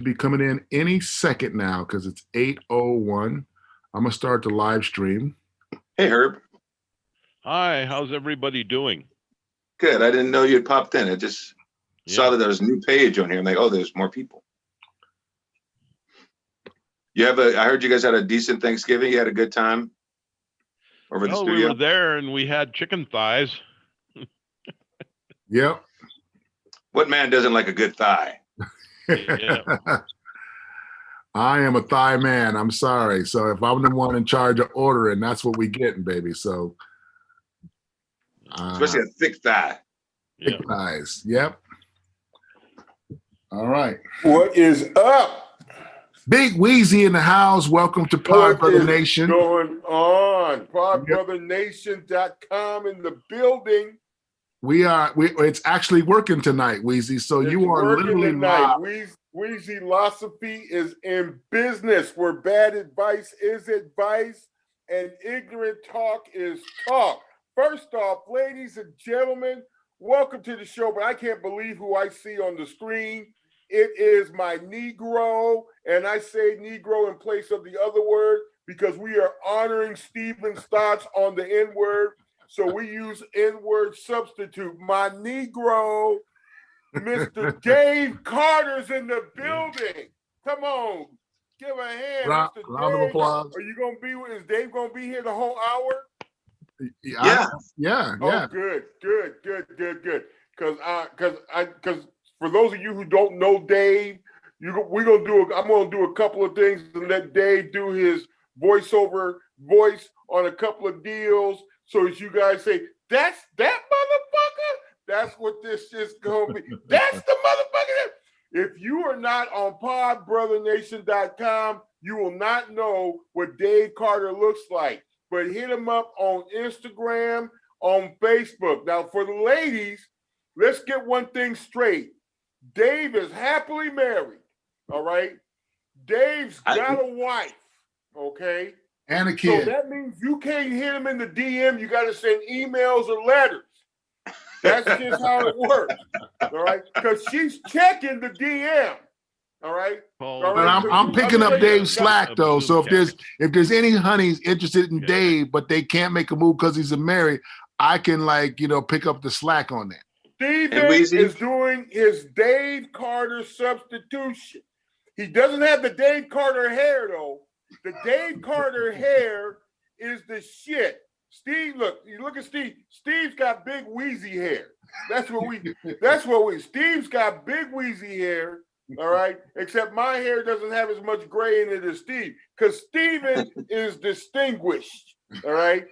Be coming in any second now because it's 8:01. I'm gonna start the live stream. Hey, Herb. Hi, how's everybody doing? Good. I didn't know you'd popped in. I just saw that there was a new page on here. I'm like, oh, there's more people. I heard you guys had a decent Thanksgiving. You had a good time over the studio? We were there and we had chicken thighs. Yep. What man doesn't like a good thigh? Yeah. I am a thigh man. I'm sorry. So if I'm the one in charge of ordering, that's what we getting, baby. So especially a thick thigh. Thick thighs. Yep. All right. What is up? Bigg Weezy in the house. Welcome to Pod Brother Nation. What's going on? PodBrotherNation.com in the building. It's actually working tonight, Weezy. So it's you are literally live. Weezy-losophy is in business where bad advice is advice and ignorant talk is talk. First off, ladies and gentlemen, welcome to the show. But I can't believe who I see on the screen. It is my Negro, and I say Negro in place of the other word because we are honoring Stephen's thoughts on the N-word. So we use N-word substitute. My Negro, Mr. Dave Carter's in the building. Come on, give a hand, Mr. Dave. Round of applause. Are you gonna be? Is Dave gonna be here the whole hour? Yeah. Oh, good. Because for those of you who don't know Dave, I'm gonna do a couple of things and let Dave do his voice on a couple of deals. So as you guys say, that's that motherfucker. That's what this is gonna be. That's the motherfucker. If you are not on PodBrotherNation.com, you will not know what Dave Carter looks like. But hit him up on Instagram, on Facebook. Now, for the ladies, let's get one thing straight. Dave is happily married, all right? Dave's got a wife, okay? And a kid. So that means you can't hit him in the DM. You got to send emails or letters. That's just how it works, all right? Because she's checking the DM. All right. But I'm picking up Dave's slack though. So if there's any honeys interested in Dave, but they can't make a move because he's married, I can pick up the slack on that. Steven is doing his Dave Carter substitution. He doesn't have the Dave Carter hair though. The Dave Carter hair is the shit. Steve, look at Steve. Steve's got Bigg Weezy hair. Steve's got Bigg Weezy hair. All right, except my hair doesn't have as much gray in it as Steve, because Steven is distinguished. All right,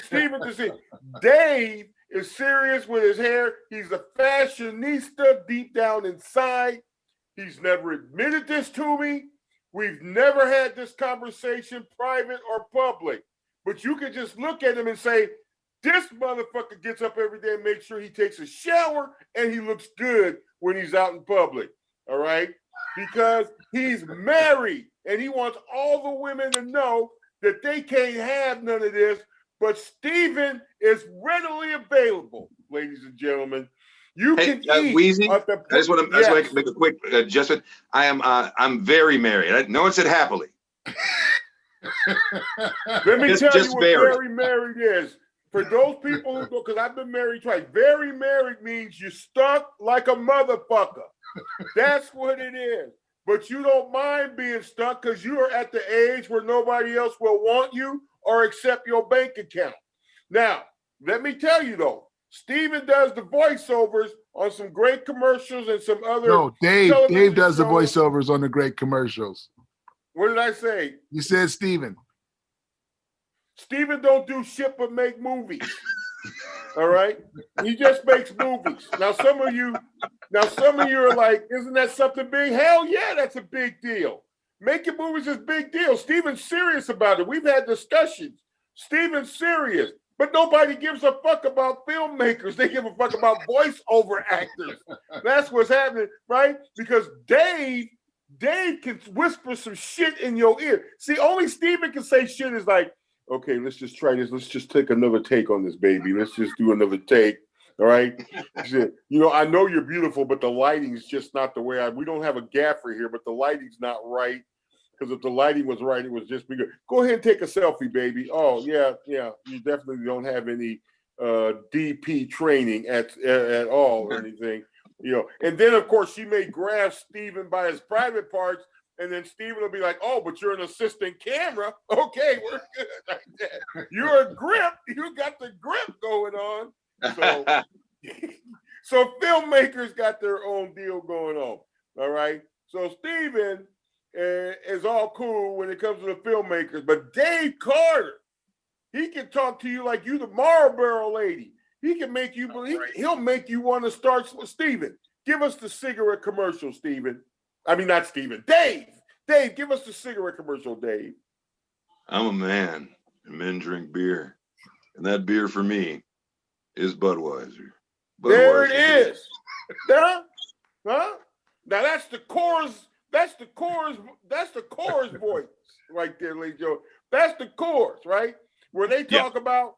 Steven distinguished. Dave is serious with his hair. He's a fashionista deep down inside. He's never admitted this to me. We've never had this conversation, private or public. But you can just look at him and say, this motherfucker gets up every day and makes sure he takes a shower and he looks good when he's out in public. All right, because he's married and he wants all the women to know that they can't have none of this. But Steven is readily available, ladies and gentlemen. You can eat. Weezy, I just want to make a quick adjustment. I'm very married. No one said happily. Let me tell you what very married is. For those people who go, because I've been married twice, very married means you're stuck like a motherfucker. That's what it is. But you don't mind being stuck because you are at the age where nobody else will want you or accept your bank account. Now, let me tell you though, Steven does the voiceovers on some great commercials and some other. No, Dave does the voiceovers on the great commercials. What did I say? You said Steven. Steven don't do shit but make movies. All right? He just makes movies. Now some of you are like, isn't that something big? Hell yeah, that's a big deal. Making movies is a big deal. Steven's serious about it. We've had discussions. Steven's serious. But nobody gives a fuck about filmmakers. They give a fuck about voiceover actors. That's what's happening, right? Because Dave can whisper some shit in your ear. See, only Steven can say shit is like, okay, let's just try this. Let's just take another take on this, baby. Let's just do another take. All right. She said, you know, I know you're beautiful, but the lighting's just not the way we don't have a gaffer here, but the lighting's not right. Because if the lighting was right, it was just be good. Go ahead and take a selfie, baby. Oh, yeah. You definitely don't have any DP training at all or anything. You know, and then of course she may grab Steven by his private parts, and then Steven will be like, "Oh, but you're an assistant camera. Okay, we're good like that. You're a grip. You got the grip going on." So, so filmmakers got their own deal going on. All right. So Steven is all cool when it comes to the filmmakers, but Dave Carter, he can talk to you like you the Marlboro lady. He can make you believe. He'll make you want to start. Steven, give us the cigarette commercial, Steven. I mean, not Steven. Dave, give us the cigarette commercial, Dave. I'm a man, and men drink beer, and that beer for me is Budweiser. There it is. Huh? Now that's the chorus. That's the chorus voice right there, ladies and gentlemen. That's the chorus, right? Where they talk about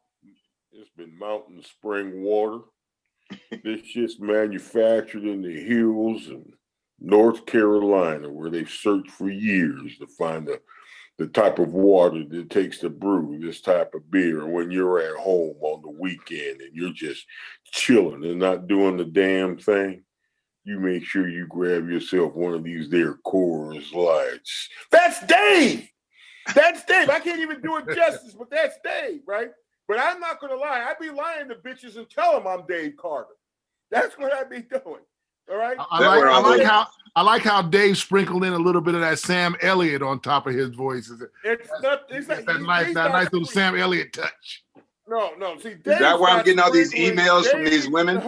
it's been mountain spring water. This shit's manufactured in the hills of North Carolina, where they've searched for years to find the type of water that it takes to brew this type of beer. And when you're at home on the weekend and you're just chilling and not doing the damn thing, you make sure you grab yourself one of these there Coors Lights. That's Dave. That's Dave. I can't even do it justice, but that's Dave, right? But I'm not going to lie. I'd be lying to bitches and tell them I'm Dave Carter. That's what I'd be doing. All right. I like how Dave sprinkled in a little bit of that Sam Elliott on top of his voice. It's that nice little Sam Elliott touch. No. See, is that why I'm getting all these emails from these women?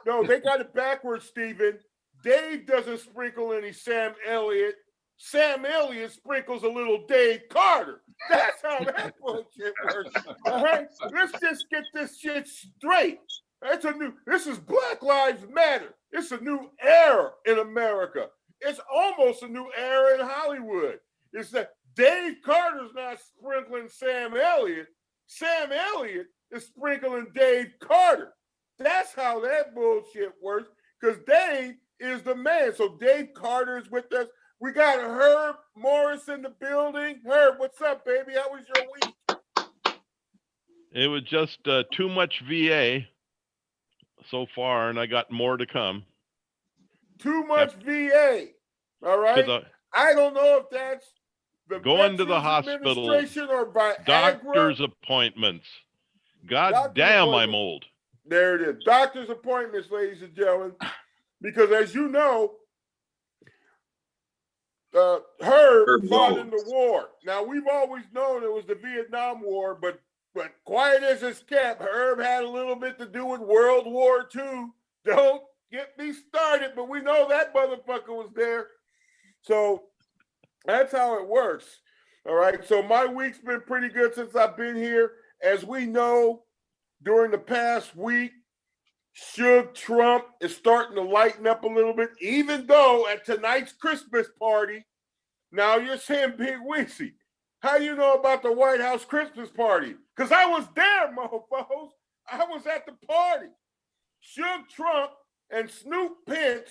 No, they got it backwards, Steven. Dave doesn't sprinkle any Sam Elliott. Sam Elliott sprinkles a little Dave Carter. That's how that bullshit works. All right, let's just get this shit straight. This is Black Lives Matter. It's a new era in America. It's almost a new era in Hollywood. It's that Dave Carter's not sprinkling Sam Elliott. Sam Elliott is sprinkling Dave Carter. That's how that bullshit works, because Dave is the man. So Dave Carter is with us. We got Herb Morris in the building. Herb, what's up, baby? How was your week? It was just too much VA so far, and I got more to come. Too much VA. All right. I don't know if that's the going to the hospital or by doctor's appointments. God damn, I'm old. There it is. Doctor's appointments, ladies and gentlemen. Because as you know, Herb fought in the war. Now, we've always known it was the Vietnam War, but quiet as it's kept, Herb had a little bit to do with World War II. Don't get me started, but we know that motherfucker was there. So that's how it works. All right. So my week's been pretty good since I've been here. As we know, during the past week, Suge Trump is starting to lighten up a little bit, even though at tonight's Christmas party, now you're saying, Bigg Weezy, how you know about the White House Christmas party? Because I was there, mofos. I was at the party. Suge Trump and Snoop Pence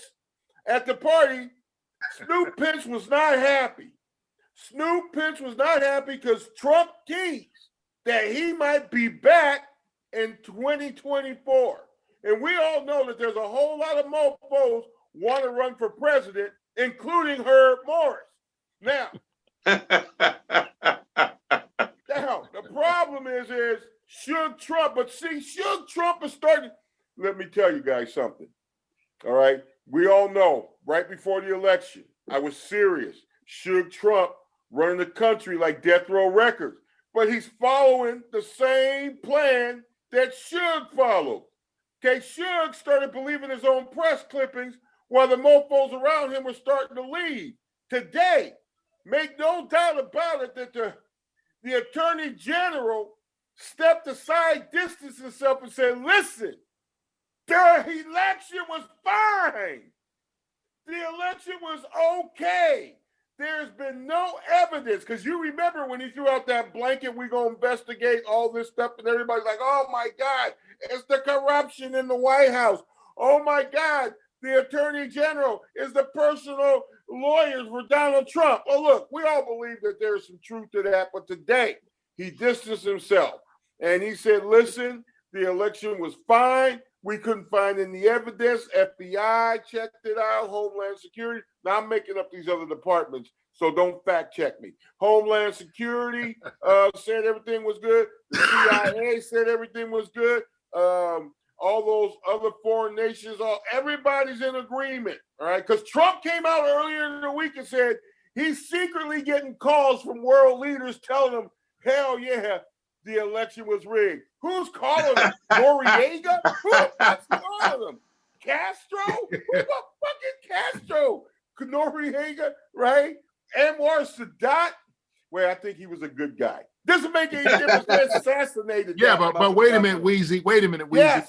at the party. Snoop Pence was not happy. Snoop Pence was not happy because Trump teased that he might be back in 2024. And we all know that there's a whole lot of mofos want to run for president, including Herb Morris. Now, the problem is Suge Trump. But see, Suge Trump is starting. Let me tell you guys something. All right. We all know right before the election, I was serious. Suge Trump running the country like Death Row Records. But he's following the same plan that Suge followed. Okay, Suge started believing his own press clippings while the mofos around him were starting to leave. Today, make no doubt about it that the Attorney General stepped aside, distanced himself, and said, listen, the election was fine. The election was okay. there's been no evidence, because you remember when he threw out that blanket, we're going to investigate all this stuff, and everybody's like, oh my God, it's the corruption in the White House. Oh my God, the Attorney General is the personal lawyers for Donald Trump. Oh, look, we all believe that there's some truth to that, but today he distanced himself and he said, listen, the election was fine. We couldn't find any evidence. FBI checked it out, Homeland Security. Now I'm making up these other departments, so don't fact check me. Homeland Security said everything was good. The CIA said everything was good. All those other foreign nations, everybody's in agreement, all right? Because Trump came out earlier in the week and said he's secretly getting calls from world leaders telling him, hell yeah, the election was rigged. Who's calling him? Noriega? Who the fuck's calling him? Castro? Who the fucking Castro? Noriega, right? Anwar Sadat? Well, I think he was a good guy. Doesn't make any difference. They assassinated. Yeah, but wait a minute, Weezy. Wait a minute, Weezy.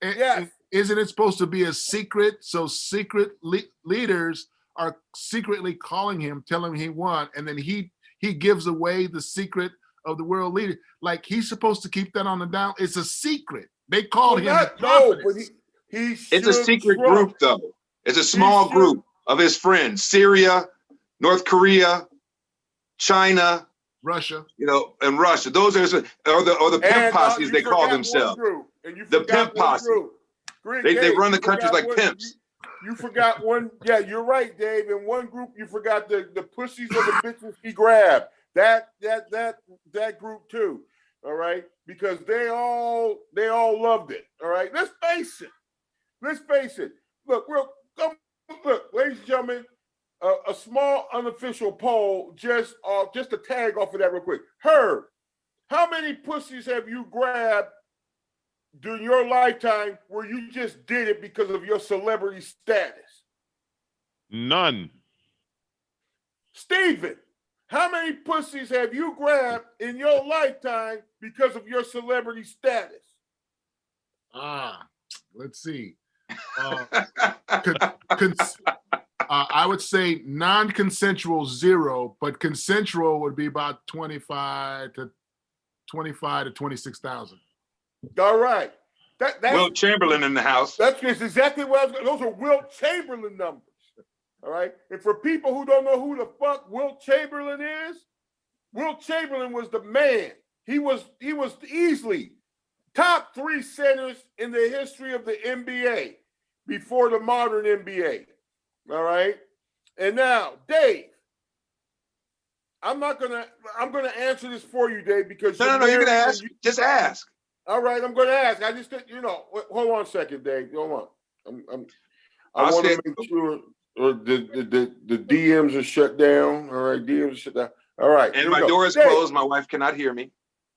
Yes. Isn't it supposed to be a secret? So secret leaders are secretly calling him, telling him he won, and then he gives away the secret of the world leader. Like he's supposed to keep that on the down. It's a secret. They called him. No, but he it's a secret group, though. It's a small group of his friends: Syria, North Korea, China, Russia. And Russia. Those are the pimp posses they call themselves. The pimp posse. They run the countries like pimps. You forgot one. Yeah, you're right, Dave. In one group, you forgot the pussies of the bitches he grabbed. That group too. All right, because they all loved it. All right, let's face it. Look, ladies and gentlemen, a small unofficial poll, just a tag off of that real quick. Herb, how many pussies have you grabbed during your lifetime where you just did it because of your celebrity status? None. Steven, how many pussies have you grabbed in your lifetime because of your celebrity status? Let's see. I would say non-consensual 0, but consensual would be about 25 to 26,000. All right. That's Wilt Chamberlain in the house. That's exactly what I was going. Those are Wilt Chamberlain numbers. All right. And for people who don't know who the fuck Wilt Chamberlain is, Wilt Chamberlain was the man. He was easily top 3 centers in the history of the NBA before the modern NBA. All right. And now, Dave, I'm gonna answer this for you, Dave, because no, you can ask. Just ask. All right, I'm gonna ask. I just hold on a second, Dave. Hold on. I want to make sure the DMs are shut down. All right, DMs are shut down. All right. And my door is closed. My wife cannot hear me.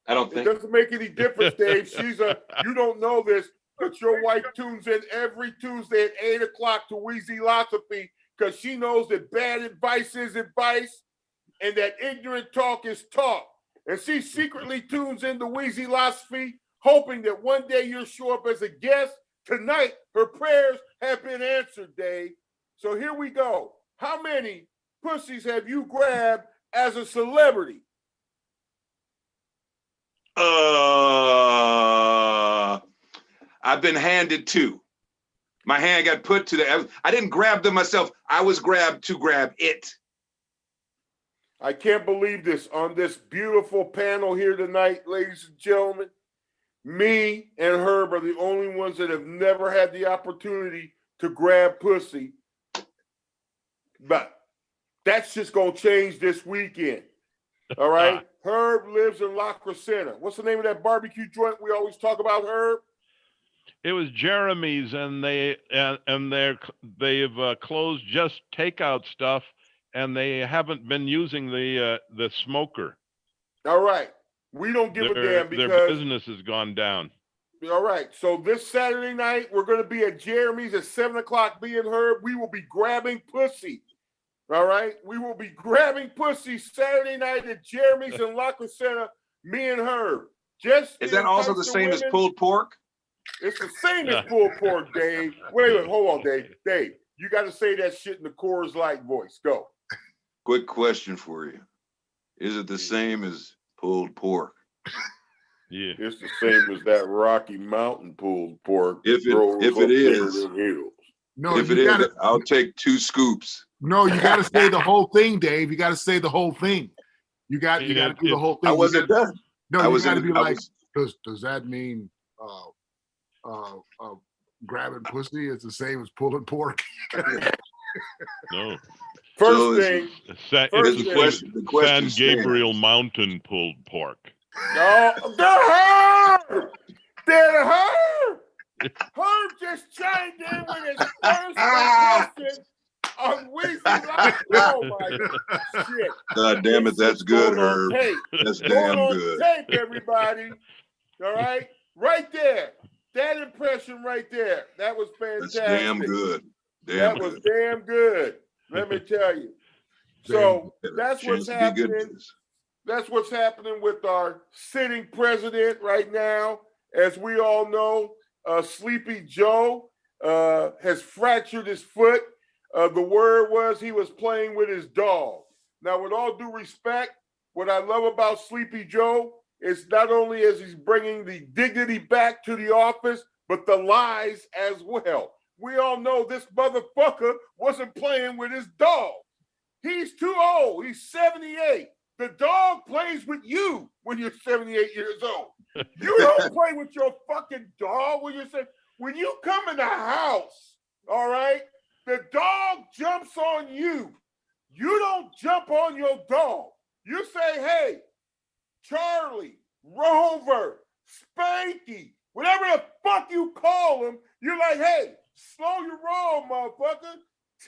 I don't think. It doesn't make any difference, Dave. You don't know this, but your wife tunes in every Tuesday at 8 o'clock to Weezy Philosophy because she knows that bad advice is advice and that ignorant talk is talk. And she secretly tunes into Weezy Philosophy, hoping that one day you'll show up as a guest. Tonight, her prayers have been answered, Dave. So here we go. How many pussies have you grabbed as a celebrity? I've been handed 2. My hand got put to I didn't grab them myself. I was grabbed to grab it. I can't believe this. On this beautiful panel here tonight, ladies and gentlemen, me and Herb are the only ones that have never had the opportunity to grab pussy. But that's just going to change this weekend. All right? Herb lives in La Crescenta. What's the name of that barbecue joint we always talk about, Herb? It was Jeremy's, and they've closed just takeout stuff, and they haven't been using the smoker. All right. We don't give a damn because their business has gone down. All right. So this Saturday night, we're going to be at Jeremy's at 7 o'clock. Me and Herb, we will be grabbing pussy. All right. We will be grabbing pussy Saturday night at Jeremy's in La Crescenta. Me and Herb. Is that also the same as pulled pork? It's the same as pulled pork, Dave. Wait, hold on, Dave. Dave, you got to say that shit in the Coors Light voice. Go. Quick question for you. Is it the same as pulled pork? Yeah. It's the same as that Rocky Mountain pulled pork If that it grows if it up there is, in the hills. No, if it you is, gotta I'll take 2 scoops. no, you gotta say the whole thing, Dave. You gotta say the whole thing. You got to do the whole I thing. wasn't done. No, I you was got to in. be I like, was. does that mean grabbing pussy is the same as pulling pork? No. First So thing, It's First the thing- same the San question Gabriel stands. Mountain pulled pork. no, the Herb! That Herb! Herb just chimed in with his first impression on Weezy Live. Oh my shit. God damn it, This that's is good, going on Herb. tape. That's Going damn on good. tape, everybody. All right? Right there. That impression right there. That was That's fantastic. damn good. Damn That was good. damn good. Let me tell you. So that's what's Chance to be good happening. at this. That's what's happening with our sitting president right now. As we all know, Sleepy Joe has fractured his foot. The word was he was playing with his dog. Now, with all due respect, what I love about Sleepy Joe is not only is he's bringing the dignity back to the office, but the lies as well. We all know this motherfucker wasn't playing with his dog. He's too old. He's 78. The dog plays with you when you're 78 years old. You don't play with your fucking dog when you're saying, when you come in the house, all right, the dog jumps on you. You don't jump on your dog. You say, hey, Charlie, Rover, Spanky, whatever the fuck you call him, you're like, hey, slow your roll, motherfucker.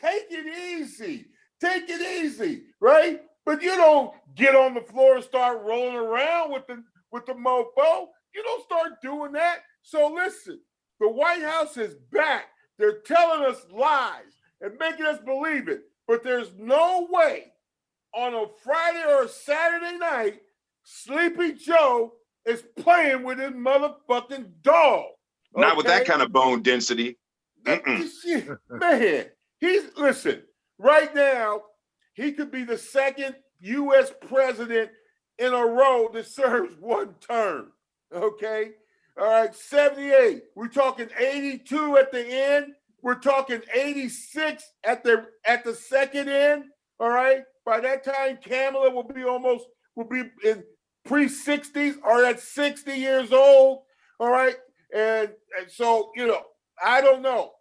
Take it easy. Take it easy, right? But you don't get on the floor and start rolling around with the mofo. You don't start doing that. So listen, the White House is back. They're telling us lies and making us believe it. But there's no way on a Friday or a Saturday night, Sleepy Joe is playing with his motherfucking dog. Not with that kind of bone density. Man, listen, right now, he could be the second U.S. president in a row that serves one term. Okay? All right, 78. We're talking 82 at the end. We're talking 86 at the second end. All right. By that time, Kamala will be in pre-60s or at 60 years old. All right. And so, I don't know.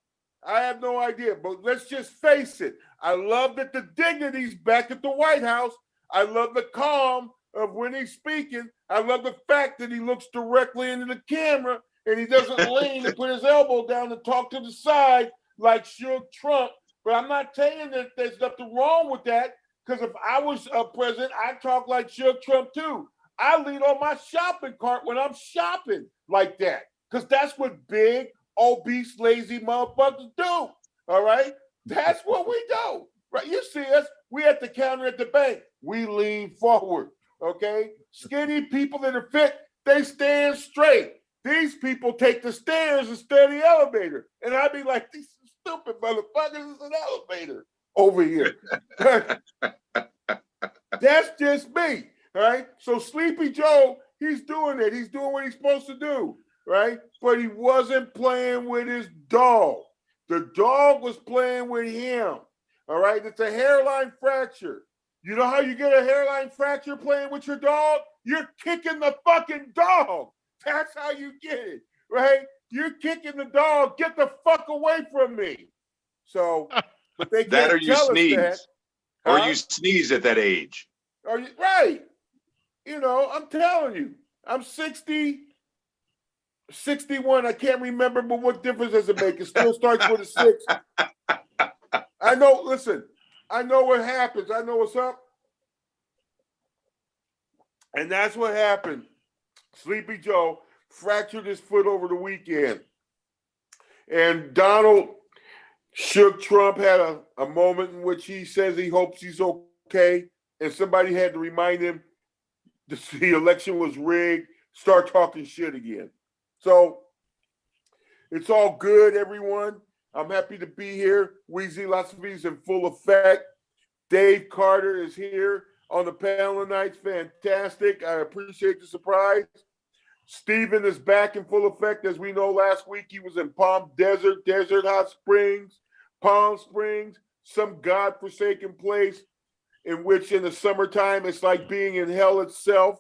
I have no idea. But let's just face it. I love that the dignity's back at the White House. I love the calm of when he's speaking. I love the fact that he looks directly into the camera and he doesn't lean and put his elbow down and talk to the side like Suge Trump. But I'm not saying that there's nothing wrong with that, because if I was a president, I'd talk like Suge Trump too. I lean on my shopping cart when I'm shopping like that, because that's what big, obese, lazy motherfuckers do. All right? That's what we do. Right? You see us, we at the counter at the bank. We lean forward. Okay? Skinny people that are fit, they stand straight. These people take the stairs instead of the elevator. And I'd be like, these stupid motherfuckers, is an elevator over here. That's just me. Right? So Sleepy Joe, he's doing it. He's doing what he's supposed to do. Right? But he wasn't playing with his dog. The dog was playing with him. All right? It's a hairline fracture. You know how you get a hairline fracture playing with your dog? You're kicking the fucking dog. That's how you get it, right? You're kicking the dog. Get the fuck away from me. So, but they That or can't you tell us sneeze. that. Or you sneeze at that age. Are you right? I'm telling you, I'm 60, 61. I can't remember, but what difference does it make? It still starts with a 6. I know, listen, I know what happens. I know what's up. And that's what happened. Sleepy Joe fractured his foot over the weekend. And Donald Shook Trump had a moment in which he says he hopes he's okay. And somebody had to remind him the election was rigged, start talking shit again. So it's all good, everyone. I'm happy to be here. Weezy Las Vegas in full effect. Dave Carter is here on the panel tonight. Fantastic. I appreciate the surprise. Steven is back in full effect. As we know, last week he was in Palm Desert, Hot Springs, Palm Springs, some godforsaken place in which in the summertime it's like being in hell itself.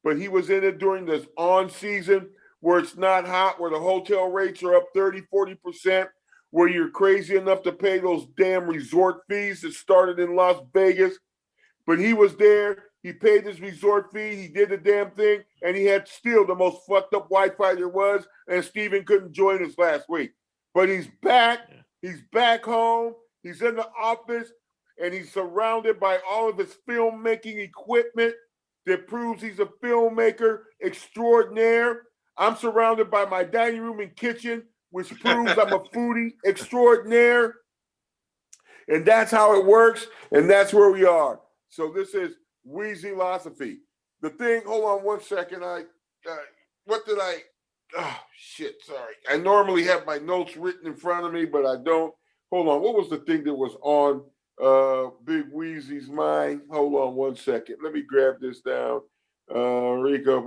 But he was in it during this on season where it's not hot, where the hotel rates are up 30, 40%, where you're crazy enough to pay those damn resort fees that started in Las Vegas. But he was there. He paid his resort fee. He did the damn thing. And he had still the most fucked up Wi-Fi there was. And Steven couldn't join us last week. But he's back. He's back home. He's in the office. And he's surrounded by all of his filmmaking equipment that proves he's a filmmaker extraordinaire. I'm surrounded by my dining room and kitchen, which proves I'm a foodie extraordinaire. And that's how it works. And that's where we are. So this is Weezy-losophy. The thing, hold on one second. Sorry. I normally have my notes written in front of me, but I don't. Hold on. What was the thing that was on Bigg Weezy's mind? Hold on one second. Let me grab this down. Rico,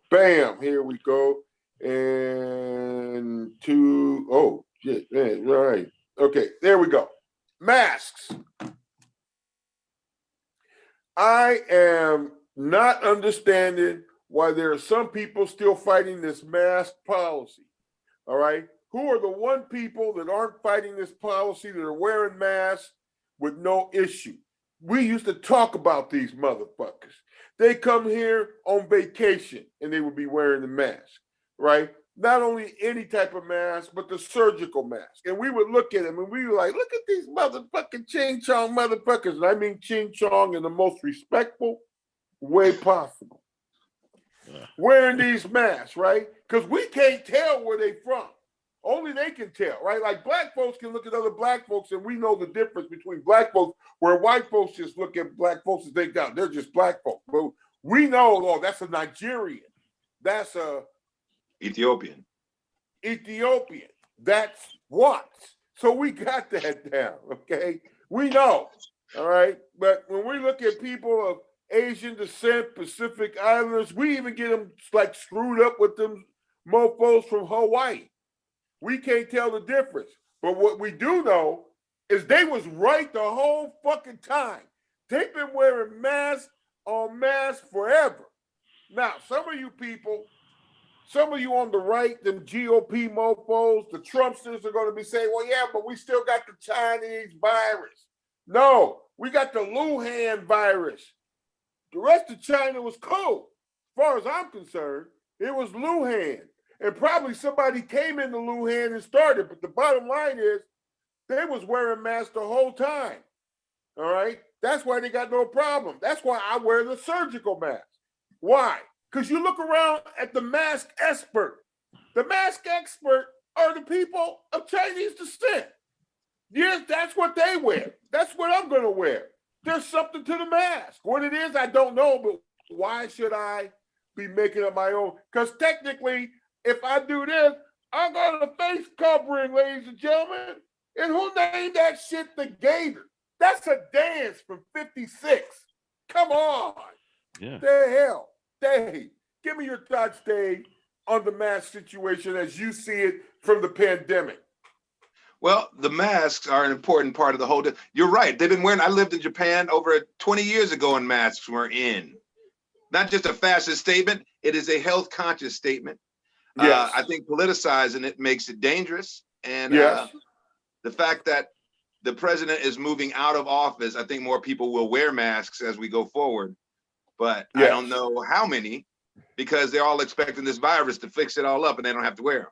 bam, here we go. And oh, shit, man, right. Okay, there we go. Masks. I am not understanding why there are some people still fighting this mask policy. All right. Who are the one people that aren't fighting this policy that are wearing masks with no issue? We used to talk about these motherfuckers. They come here on vacation and they would be wearing the mask, right? Not only any type of mask, but the surgical mask. And we would look at them and we were like, look at these motherfucking ching chong motherfuckers. And I mean ching chong in the most respectful way possible. Wearing these masks, right? Because we can't tell where they from. Only they can tell, right? Like black folks can look at other black folks and we know the difference between black folks, where white folks just look at black folks and think, no, they're just black folks. But we know, oh, that's a Nigerian. That's a Ethiopian. That's what. So we got that down, okay? We know, all right? But when we look at people of Asian descent, Pacific Islanders, we even get them like screwed up with them mofos from Hawaii. We can't tell the difference. But what we do know is they was right the whole fucking time. They've been wearing mask on mask forever. Now, some of you people, some of you on the right, them GOP mofos, the Trumpsters are going to be saying, well, yeah, but we still got the Chinese virus. No, we got the Wuhan virus. The rest of China was cool. As far as I'm concerned, it was Wuhan. And probably somebody came into Wuhan and started. But the bottom line is they was wearing masks the whole time. All right? That's why they got no problem. That's why I wear the surgical mask. Why? Because you look around at the mask expert. The mask expert are the people of Chinese descent. Yes, that's what they wear. That's what I'm going to wear. There's something to the mask. What it is, I don't know, but why should I be making up my own? Because technically, if I do this, I got a face covering, ladies and gentlemen. And who named that shit the Gator? That's a dance from 56. Come on. Yeah. The hell. Dave, give me your thoughts, Dave, on the mask situation as you see it from the pandemic. Well, the masks are an important part of the whole. You're right. They've been wearing. I lived in Japan over 20 years ago, and masks were in. Not just a fashion statement; it is a health conscious statement. Yes. I think politicizing it makes it dangerous, and yes. The fact that the president is moving out of office, I think more people will wear masks as we go forward. But yes. I don't know how many, because they're all expecting this virus to fix it all up, and they don't have to wear them.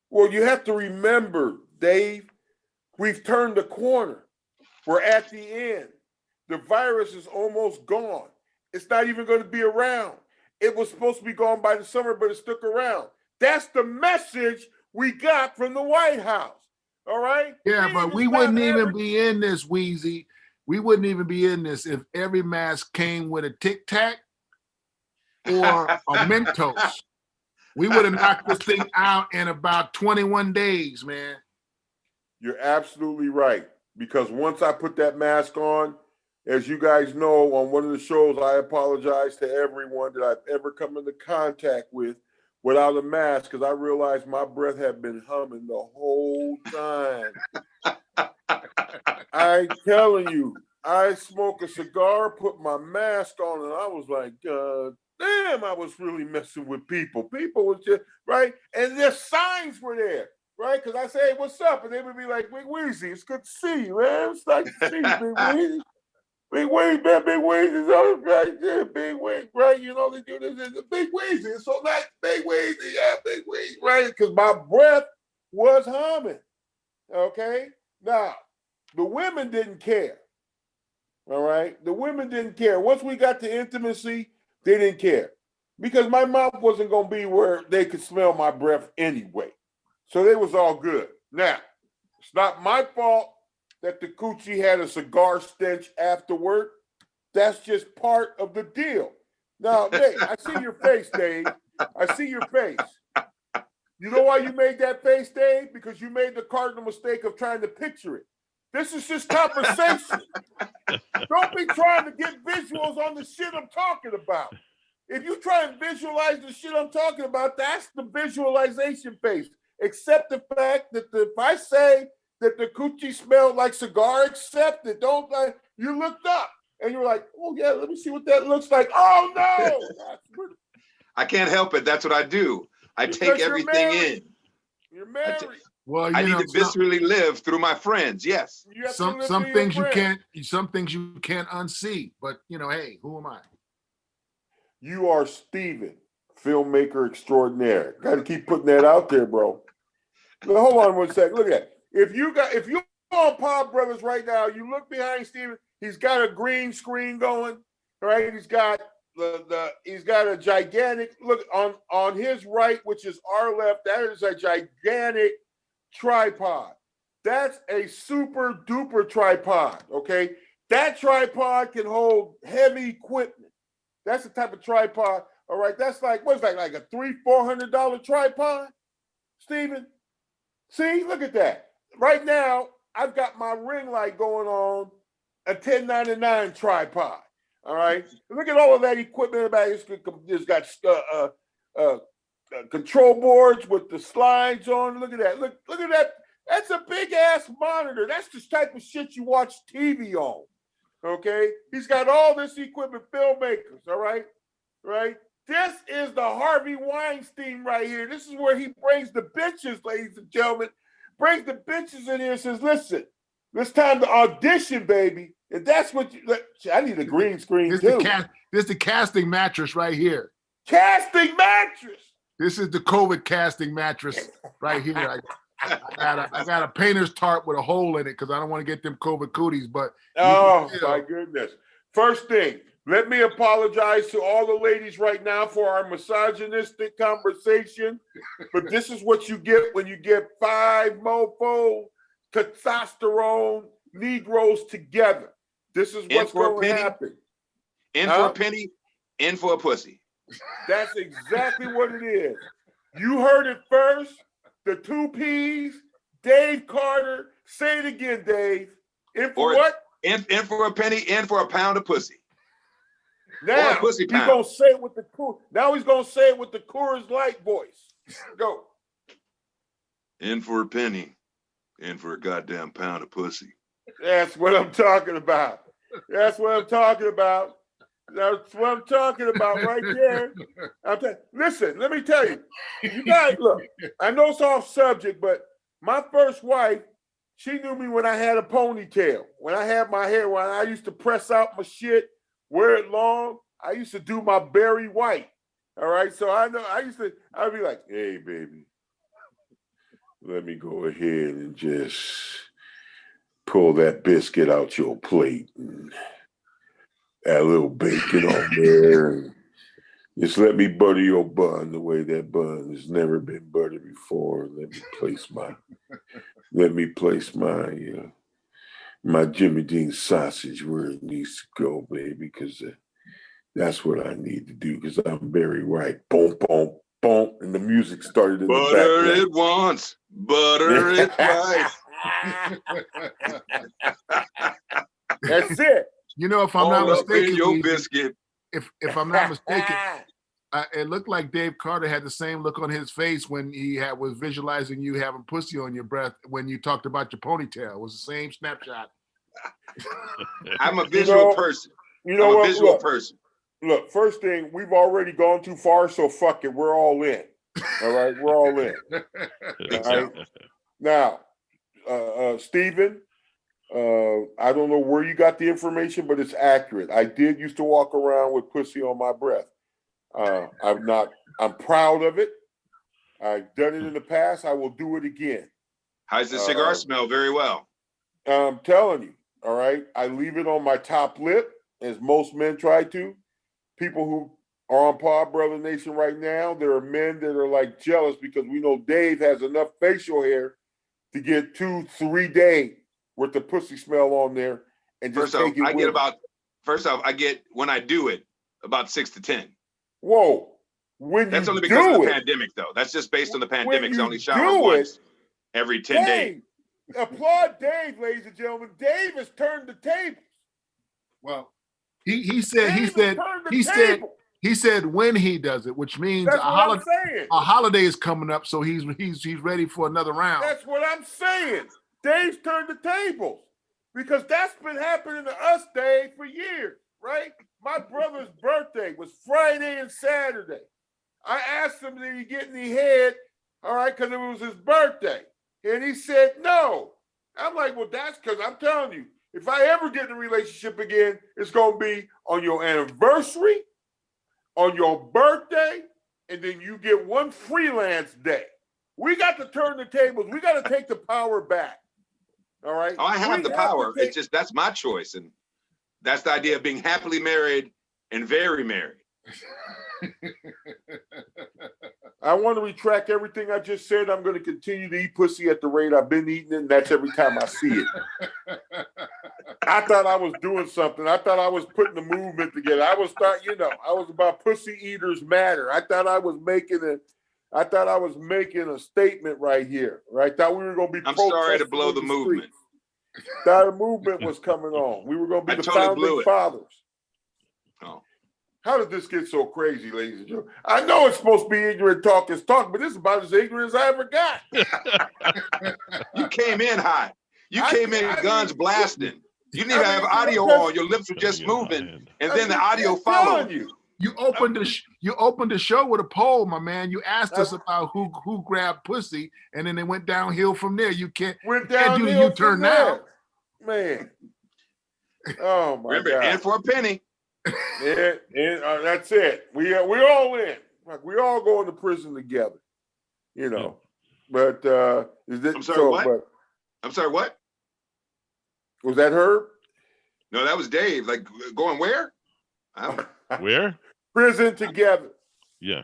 Well, you have to remember, Dave, we've turned the corner. We're at the end. The virus is almost gone. It's not even going to be around. It was supposed to be gone by the summer, but it stuck around. That's the message we got from the White House. All right? Yeah, but we wouldn't even be in this, Weezy. We wouldn't even be in this if every mask came with a Tic Tac or a Mentos. We would have knocked this thing out in about 21 days, man. You're absolutely right. because once I put that mask on, as you guys know, on one of the shows, I apologize to everyone that I've ever come into contact with without a mask, because I realized my breath had been humming the whole time. I'm telling you, I smoke a cigar, put my mask on, and I was like, damn, I was really messing with people. People was just, right? And their signs were there, right? Because I say, hey, what's up? And they would be like, Bigg Weezy, it's good to see you, man. It's nice to see you, Bigg Weezy. Bigg Weezy, man, Bigg Weezy's on right there, Bigg Weezy, right? You know, they do this, Bigg Weezy. It's so nice, Bigg Weezy, yeah, Bigg Weezy, right? Because my breath was humming, okay? Now, the women didn't care, all right? The women didn't care. Once we got to intimacy, they didn't care because my mouth wasn't going to be where they could smell my breath anyway. So they was all good. Now, it's not my fault that the coochie had a cigar stench afterward. That's just part of the deal. Now, Dave, I see your face, Dave. I see your face. You know why you made that face, Dave? Because you made the cardinal mistake of trying to picture it. This is just conversation. Don't be trying to get visuals on the shit I'm talking about. If you try and visualize the shit I'm talking about, that's the visualization phase. Accept the fact that if I say that the coochie smelled like cigar, accept it. Don't like you looked up and you're like, oh yeah, let me see what that looks like. Oh no, I can't help it. That's what I do. I take everything in. You're married. Well, I need to viscerally live through my friends. Yes. You have some to live through things your you friends. some things you can't unsee. But you know, hey, who am I? You are Steven, filmmaker extraordinaire. Got to keep putting that out there, bro. Now, hold on one second. Look at that. If you're on Pod Brothers right now, you look behind Steven. He's got a green screen going, right? He's got he's got a gigantic look on his right, which is our left. That is a gigantic tripod. That's a super duper tripod. Okay, that tripod can hold heavy equipment. That's the type of tripod. All right, that's like what's that, like a $300-400 tripod, Steven? See, look at that. Right now, I've got my ring light going on a 1099 tripod. All right. Look at all of that equipment about it. It's got control boards with the slides on. Look at that. Look at that. That's a big ass monitor. That's the type of shit you watch TV on. Okay. He's got all this equipment, filmmakers. All right. Right. This is the Harvey Weinstein right here. This is where he brings the bitches, ladies and gentlemen. Brings the bitches in here and says, listen, it's time to audition, baby. And that's what you, I need a green screen too. This is the casting mattress right here. Casting mattress. This is the COVID casting mattress right here. I got a painter's tarp with a hole in it because I don't want to get them COVID cooties. But oh my goodness. First thing, let me apologize to all the ladies right now for our misogynistic conversation. But this is what you get when you get 5 mofo testosterone Negroes together. This is what's going to happen. In for a penny, in for a pussy. That's exactly what it is. You heard it first. The 2 P's, Dave Carter. Say it again, Dave. In for what? In for a penny, in for a pound of pussy. Now he's gonna say it with the Coors Light voice. Go. In for a penny, in for a goddamn pound of pussy. That's what I'm talking about. That's what I'm talking about. That's what I'm talking about right there. Listen, let me tell you. You guys, look, I know it's off subject, but my first wife, she knew me when I had a ponytail. When I had my hair, when I used to press out my shit, wear it long, I used to do my Barry White. All right. So I know I'd be like, hey, baby, let me go ahead and just pull that biscuit out your plate and add a little bacon on there. And just let me butter your bun the way that bun has never been buttered before. Let me place my Jimmy Dean sausage where it needs to go, baby, because that's what I need to do, because I'm very right. Boom, boom, boom. And the music started in the background. Butter it once, butter it twice. That's it. You know, if I'm All not up in mistaken, your Weezy, biscuit. if I'm not mistaken, it looked like Dave Carter had the same look on his face when he was visualizing you having pussy on your breath when you talked about your ponytail. It was the same snapshot. I'm a visual person. You know I'm a what? visual person. Look, first thing, we've already gone too far, so fuck it. We're all in. All right, we're all in. All right. Now, Stephen, I don't know where you got the information, but it's accurate. I did used to walk around with pussy on my breath. I'm proud of it. I've done it in the past. I will do it again. How's the cigar smell? Very well. I'm telling you, all right. I leave it on my top lip, as most men try to. People who are on Pod Brother Nation right now, there are men that are like jealous because we know Dave has enough facial hair to get 2-3 days worth of pussy smell on there and just take it with him. I get, when I do it, about 6 to 10. Whoa. That's only because of the pandemic, though. That's just based on the pandemic. I only shower once every 10 days. Applaud Dave, ladies and gentlemen. Dave has turned the tables. Well, he said when he does it, which means a holiday is coming up, so he's ready for another round. That's what I'm saying. Dave's turned the tables because that's been happening to us, Dave, for years, right? My brother's birthday was Friday and Saturday. I asked him, did he get any head? All right, because it was his birthday. And he said no. I'm like, well, that's because I'm telling you, if I ever get in a relationship again, it's going to be on your anniversary, on your birthday, and then you get one freelance day. We got to turn the tables. We got to take the power back. All right? Oh, I have the power. It's just, that's my choice. And that's the idea of being happily married and very married. I want to retract everything I just said. I'm going to continue to eat pussy at the rate I've been eating it, and that's every time I see it. I thought I was doing something. I thought I was putting the movement together. I was about pussy eaters matter. I thought I was making a statement right here. Right? I thought we were going to be. I'm sorry to blow the movement. Thought a movement was coming on. We were going to be the founding fathers. Oh. How did this get so crazy, ladies and gentlemen? I know it's supposed to be ignorant talk is talk, but this is about as ignorant as I ever got. You came in hot. You came in guns blasting. You didn't even have audio on. Your lips were just moving, and then the audio followed. You opened the show with a poll, my man. You asked us about who grabbed pussy, and then it went downhill from there. You can't do the U-turn now, man. Oh my God! Remember, in for a penny. Yeah, that's it. We all in. Like we all going to prison together, you know. But I'm sorry, what? I'm sorry, what? Was that Herb? No, that was Dave. Like going where? Where? Prison together. Yeah.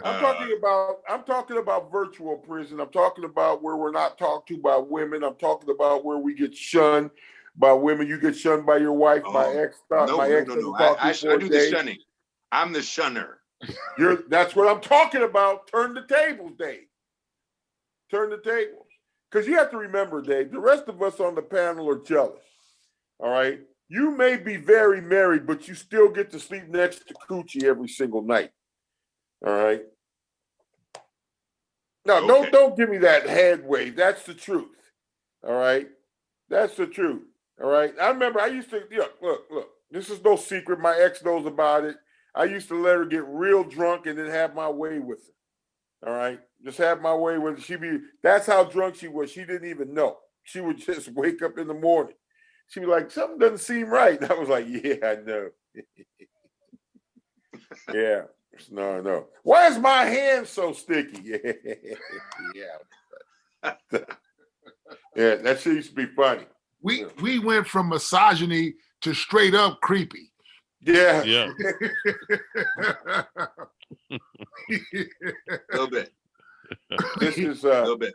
I'm talking about virtual prison. I'm talking about where we're not talked to by women. I'm talking about where we get shunned by women. You get shunned by your wife. My ex. No. I do the shunning. I'm the shunner. That's what I'm talking about. Turn the tables, Dave. Turn the tables. Because you have to remember, Dave, the rest of us on the panel are jealous. All right? You may be very married, but you still get to sleep next to Coochie every single night. All right? Now, Okay. don't give me that head wave. That's the truth. All right? That's the truth. All right? I remember I used to, look. This is no secret. My ex knows about it. I used to let her get real drunk and then have my way with her. All right? Just have my way with her. That's how drunk she was. She didn't even know. She would just wake up in the morning. She'd be like, something doesn't seem right. And I was like, yeah, I know. Yeah. No. Why is my hand so sticky? Yeah. Yeah, that shit used to be funny. We went from misogyny to straight up creepy. Yeah. Yeah. A little bit. This is a little bit.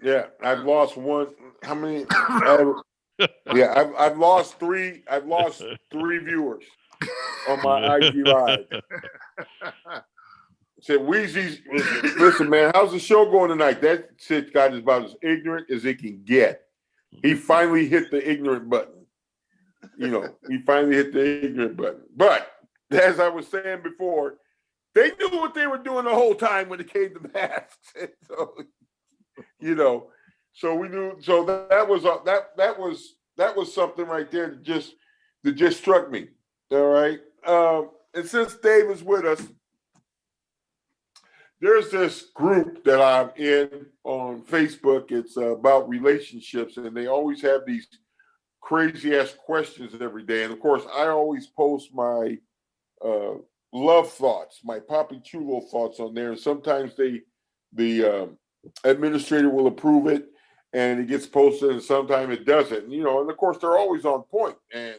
Yeah, I've lost one. How many? I've lost three. I've lost 3 viewers on my IG live. Said Weezy's. Listen, man, how's the show going tonight? That shit got about as ignorant as it can get. He finally hit the ignorant button. You know, he finally hit the ignorant button. But as I was saying before, they knew what they were doing the whole time when it came to masks. And so, you know, so we knew. So that was something right there that just struck me. All right. And since Dave is with us, there's this group that I'm in on Facebook. It's about relationships, and they always have these crazy ass questions every day. And of course, I always post my love thoughts, my Papi Chulo thoughts on there. And sometimes the administrator will approve it, and it gets posted, and sometimes it doesn't. And, you know, and of course, they're always on point. And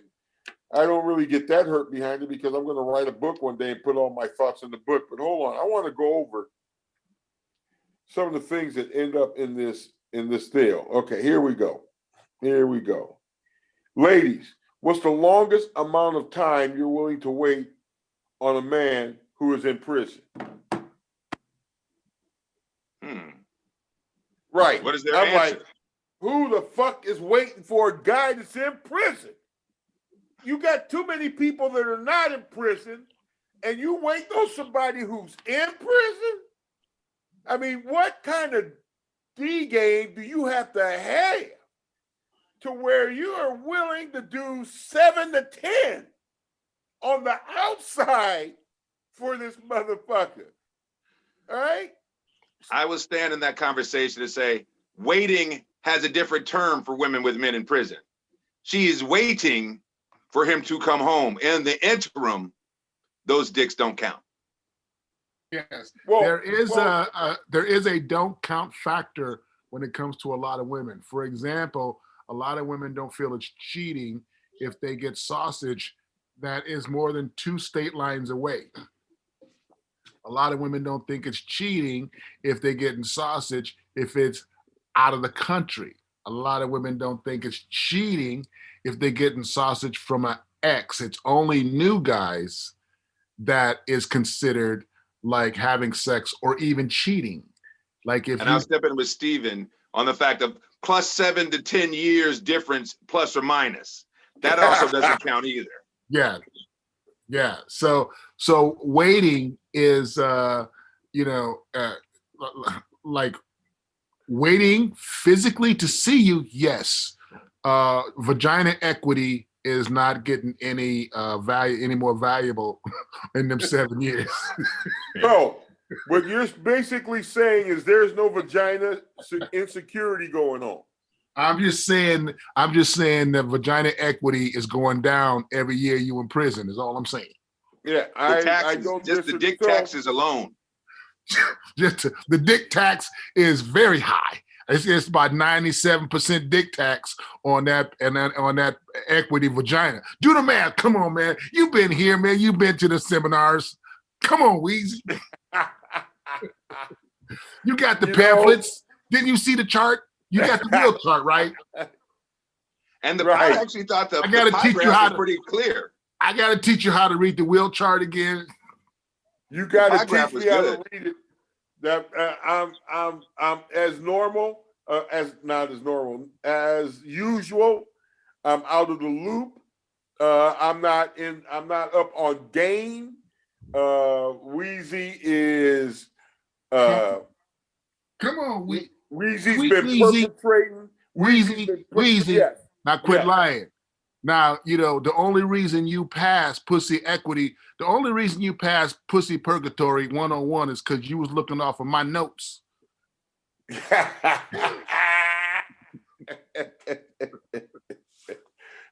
I don't really get that hurt behind it because I'm going to write a book one day and put all my thoughts in the book. But hold on, I want to go over some of the things that end up in this deal. Okay, here we go. Here we go. Ladies, what's the longest amount of time you're willing to wait on a man who is in prison? Right. What is their I'm answer? like, who the fuck is waiting for a guy that's in prison? You got too many people that are not in prison, and you wait on somebody who's in prison? I mean, what kind of D game do you have to where you are willing to do 7 to 10 on the outside for this motherfucker? All right? I will stand in that conversation to say, waiting has a different term for women with men in prison. She is waiting for him to come home. In the interim, those dicks don't count. Yes, Well, there is a don't count factor when it comes to a lot of women. For example, a lot of women don't feel it's cheating if they get sausage that is more than 2 state lines away. A lot of women don't think it's cheating if they get in sausage if it's out of the country. A lot of women don't think it's cheating if they get in sausage from an ex. It's only new guys that is considered like having sex or even cheating. Like if And I'll step in with Steven on the fact of plus 7 to 10 years difference, plus or minus. That also doesn't count either. Yeah. Yeah. So waiting is like waiting physically to see you, yes. Vagina equity is not getting any value, any more valuable in them 7 years. So, what you're basically saying is there's no vagina insecurity going on. I'm just saying that vagina equity is going down every year you in prison is all I'm saying. Yeah, I don't just the dick taxes alone. The dick tax is very high. It's about 97% dick tax on that on that equity vagina. Do the math. Come on, man. You've been here, man. You've been to the seminars. Come on, Weezy. You got the pamphlets. Didn't you see the chart? You got the real chart, right? And I actually thought the pie graph was pretty clear. I got to teach you how to read the wheel chart again. You got to teach me how to read it. That I'm as normal, as not as normal as usual. I'm out of the loop. I'm not up on game. Weezy is come on, Weezy's been perpetrating. Weezy. Yes. Now quit lying. Now, you know, the only reason you pass pussy equity, the only reason you pass pussy purgatory 101 is because you was looking off of my notes.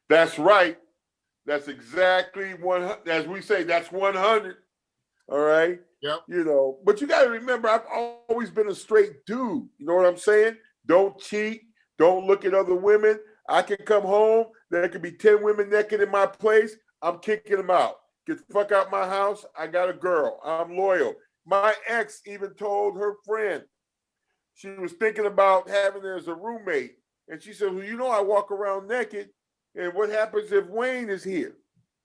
That's right. That's exactly 100. As we say, that's 100. All right. Yep. You know, but you got to remember, I've always been a straight dude. You know what I'm saying? Don't cheat. Don't look at other women. I can come home. There could be 10 women naked in my place. I'm kicking them out. Get the fuck out my house. I got a girl. I'm loyal. My ex even told her friend she was thinking about having her as a roommate. And she said, well, you know, I walk around naked. And what happens if Wayne is here?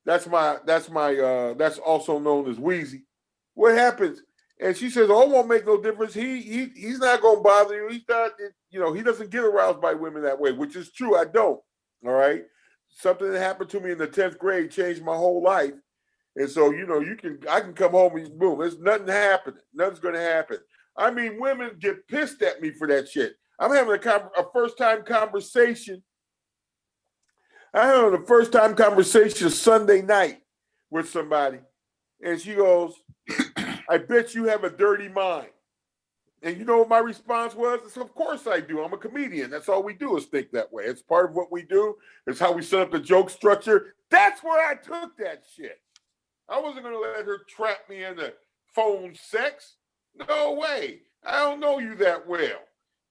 That's also known as Weezy. What happens And she says, "Oh, it won't make no difference. He's not gonna bother you. He's not, he doesn't get aroused by women that way," which is true. I don't. All right. Something that happened to me in the 10th grade changed my whole life. And so, I can come home and boom, there's nothing happening. Nothing's gonna happen. I mean, women get pissed at me for that shit. I'm having a first-time conversation. I had a first-time conversation Sunday night with somebody, and she goes, "I bet you have a dirty mind." And you know what my response was? It's, of course I do. I'm a comedian. That's all we do is think that way. It's part of what we do. It's how we set up the joke structure. That's where I took that shit. I wasn't going to let her trap me into phone sex. No way. I don't know you that well.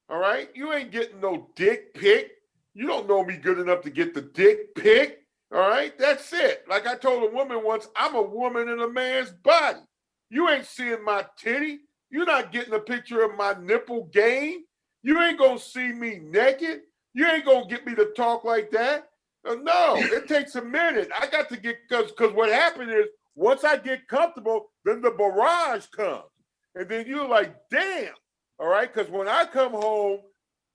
All right? You ain't getting no dick pic. You don't know me good enough to get the dick pic. All right? That's it. Like I told a woman once, I'm a woman in a man's body. You ain't seeing my titty. You're not getting a picture of my nipple game. You ain't going to see me naked. You ain't going to get me to talk like that. No, it takes a minute. I got to get, because what happened is, once I get comfortable, then the barrage comes. And then you're like, damn. All right? Because when I come home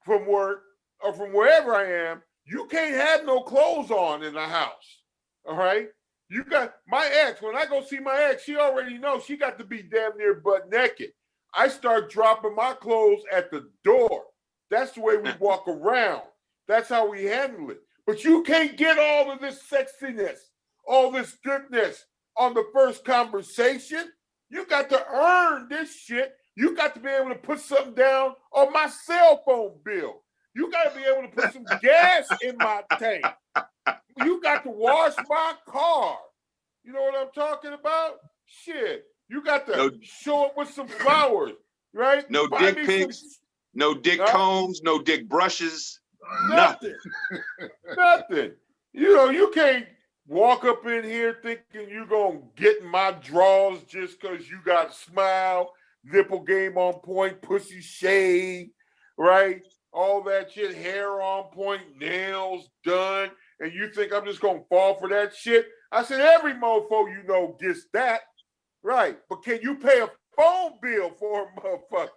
from work or from wherever I am, you can't have no clothes on in the house. All right? You got my ex, when I go see my ex, she already knows she got to be damn near butt naked. I start dropping my clothes at the door. That's the way we walk around. That's how we handle it. But you can't get all of this sexiness, all this goodness on the first conversation. You got to earn this shit. You got to be able to put something down on my cell phone bill. You got to be able to put some gas in my tank. You got to wash my car. You know what I'm talking about? Shit. You got to show up with some flowers, right? No dick pics, no dick combs, no dick brushes. Nothing. Nothing. You can't walk up in here thinking you're going to get in my drawers just because you got a smile, nipple game on point, pussy shade, right? All that shit, hair on point, nails done, and you think I'm just going to fall for that shit? I said, every mofo gets that, right? But can you pay a phone bill for a motherfucker?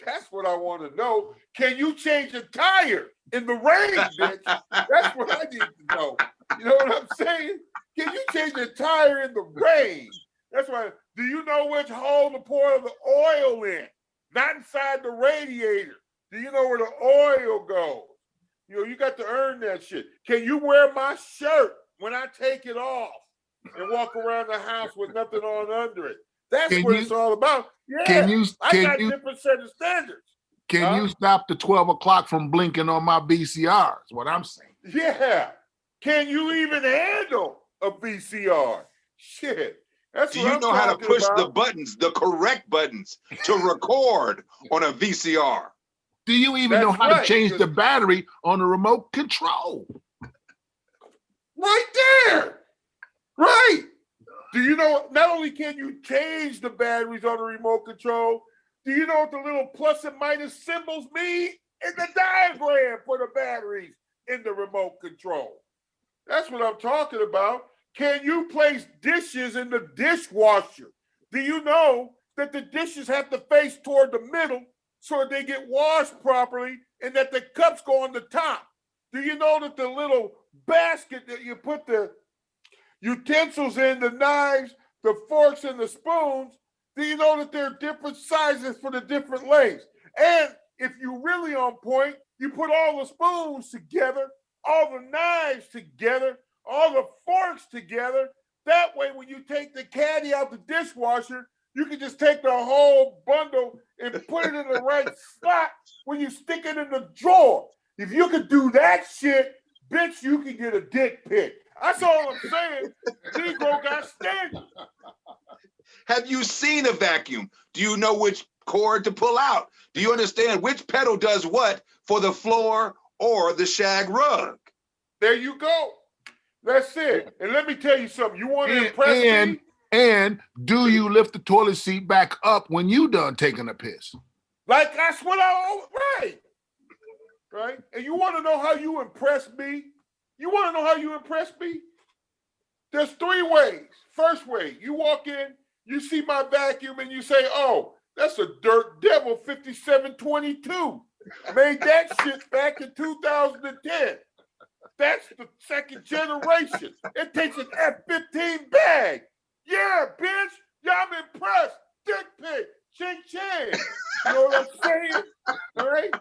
That's what I want to know. Can you change a tire in the rain, bitch? That's what I need to know. You know what I'm saying? Can you change a tire in the rain? That's why. Do you know which hole to pour the oil in? Not inside the radiator. Do you know where the oil goes? You got to earn that shit. Can you wear my shirt when I take it off and walk around the house with nothing on under it? That's what it's all about. Yeah, I got different set of standards. Can you stop the 12 o'clock from blinking on my VCR? Is what I'm saying. Yeah. Can you even handle a VCR? Shit. That's Do what you I'm know how to push about. the buttons, the correct buttons, to record on a VCR? Do you even know how to change the battery on a remote control? Right there. Right. Do you know, not only can you change the batteries on the remote control, do you know what the little plus and minus symbols mean in the diagram for the batteries in the remote control? That's what I'm talking about. Can you place dishes in the dishwasher? Do you know that the dishes have to face toward the middle so that they get washed properly and that the cups go on the top? Do you know that the little basket that you put the utensils in, the knives, the forks, and the spoons, do you know that there are different sizes for the different lengths? And if you're really on point, you put all the spoons together, all the knives together, all the forks together. That way, when you take the caddy out the dishwasher, you can just take the whole bundle and put it in the right spot when you stick it in the drawer. If you could do that shit, bitch, you can get a dick pic. That's all I'm saying. Negro got standards. Have you seen a vacuum? Do you know which cord to pull out? Do you understand which pedal does what for the floor or the shag rug? There you go. That's it. And let me tell you something. You want to impress me? And do you lift the toilet seat back up when you done taking a piss? Like that's what right. And you want to know how you impress me? You want to know how you impress me? There's 3 ways. First way, you walk in, you see my vacuum, and you say, "Oh, That's a Dirt Devil 5722. Made that shit back in 2010. That's the second generation. It takes an F-15 bag. Yeah, bitch. Yeah, I'm impressed. Dick pic. Ching ching. You know what I'm saying? All right?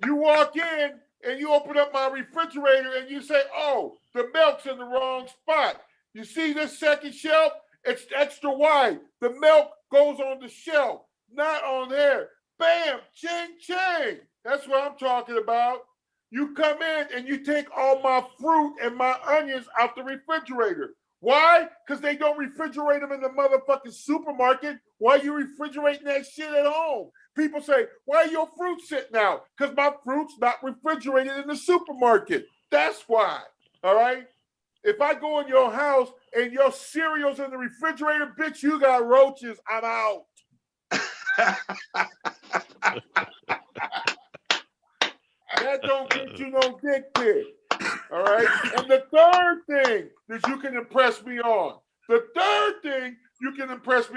You walk in and you open up my refrigerator and you say, oh, the milk's in the wrong spot. You see this second shelf? It's extra wide. The milk goes on the shelf, not on there. Bam, ching, ching. That's what I'm talking about. You come in and you take all my fruit and my onions out the refrigerator. Why? Because they don't refrigerate them in the motherfucking supermarket. Why are you refrigerating that shit at home? People say, why are your fruit sitting out? Because my fruit's not refrigerated in the supermarket. That's why. All right? If I go in your house and your cereal's in the refrigerator, bitch, you got roaches. I'm out. That don't get you no dick pic. All right? And the third thing that you can impress me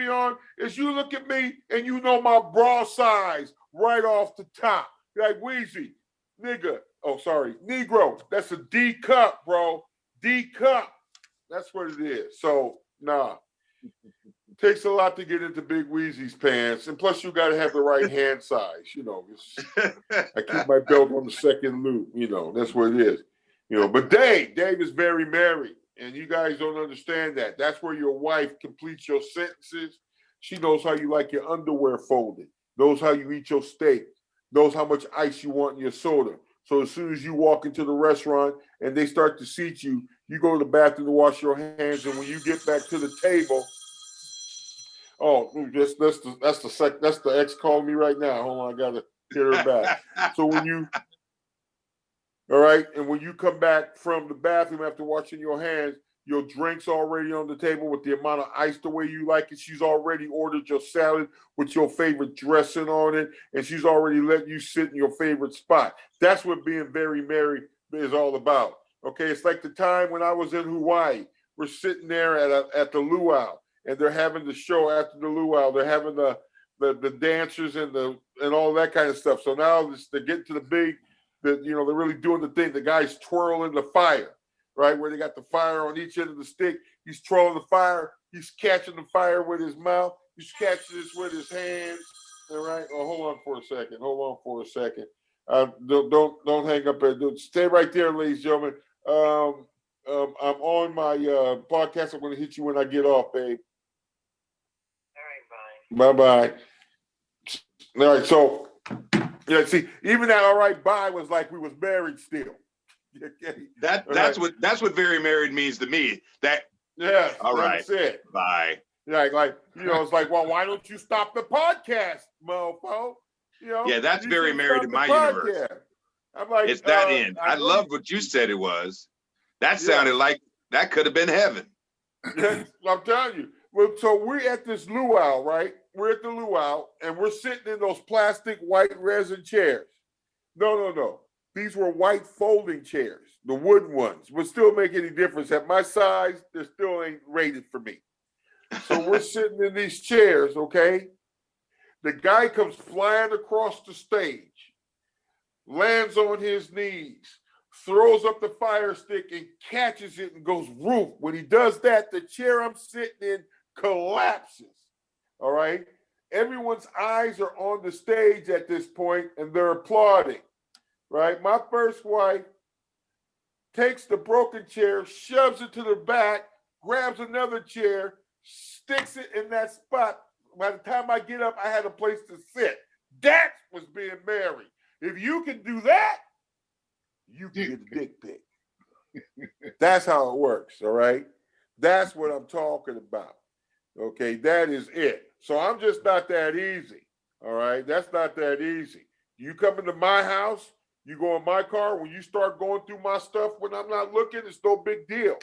on, is you look at me and you know my bra size right off the top. Like, Weezy, nigga, oh, sorry, Negro, that's a D cup, bro. D cup. That's what it is. So, nah. Takes a lot to get into Bigg Weezy's pants. And plus, you got to have the right hand size. You know, I keep my belt on the second loop. You know, that's what it is. You know, but Dave is very married. And you guys don't understand that. That's where your wife completes your sentences. She knows how you like your underwear folded, knows how you eat your steak, knows how much ice you want in your soda. So as soon as you walk into the restaurant and they start to seat you, you go to the bathroom to wash your hands. And when you get back to the table, oh, that's the ex calling me right now. Hold on, I gotta hit her back. So when you, all right, and when you come back from the bathroom after washing your hands, your drink's already on the table with the amount of ice the way you like it. She's already ordered your salad with your favorite dressing on it, and she's already let you sit in your favorite spot. That's what being very married is all about. Okay, it's like the time when I was in Hawaii. We're sitting there at the luau, and they're having the show after the luau. They're having the dancers and all that kind of stuff. So now they're getting to the big, they're really doing the thing. The guy's twirling the fire, right? Where they got the fire on each end of the stick. He's twirling the fire. He's catching the fire with his mouth. He's catching this with his hands. All right. Oh, hold on for a second. Don't hang up. Stay right there, ladies and gentlemen. I'm on my podcast. I'm going to hit you when I get off, babe. All right, bye. Bye-bye. All right, so, yeah, see, even that all right, bye was like we was married still. Okay. That's what very married means to me. That, yeah, all right, that's it. bye. Like, it's like, well, why don't you stop the podcast, mofo? Yeah, that's very married in my universe. I'm like, it's that end. I love what you said it was. That sounded like that could have been heaven. I'm telling you. Well, so we're at this luau, right? We're at the luau, and we're sitting in those plastic white resin chairs. No. These were white folding chairs, the wooden ones. Would still make any difference. At my size, they still ain't rated for me. So we're sitting in these chairs, okay? The guy comes flying across the stage, lands on his knees, throws up the fire stick and catches it and goes roof. When he does that, the chair I'm sitting in collapses. All right. Everyone's eyes are on the stage at this point and they're applauding. Right. My first wife takes the broken chair, shoves it to the back, grabs another chair, sticks it in that spot. By the time I get up, I had a place to sit. That was being married. If you can do that, you can get a dick pic. That's how it works, all right? That's what I'm talking about. Okay, that is it. So I'm just not that easy, all right? That's not that easy. You come into my house, you go in my car, when you start going through my stuff when I'm not looking, it's no big deal.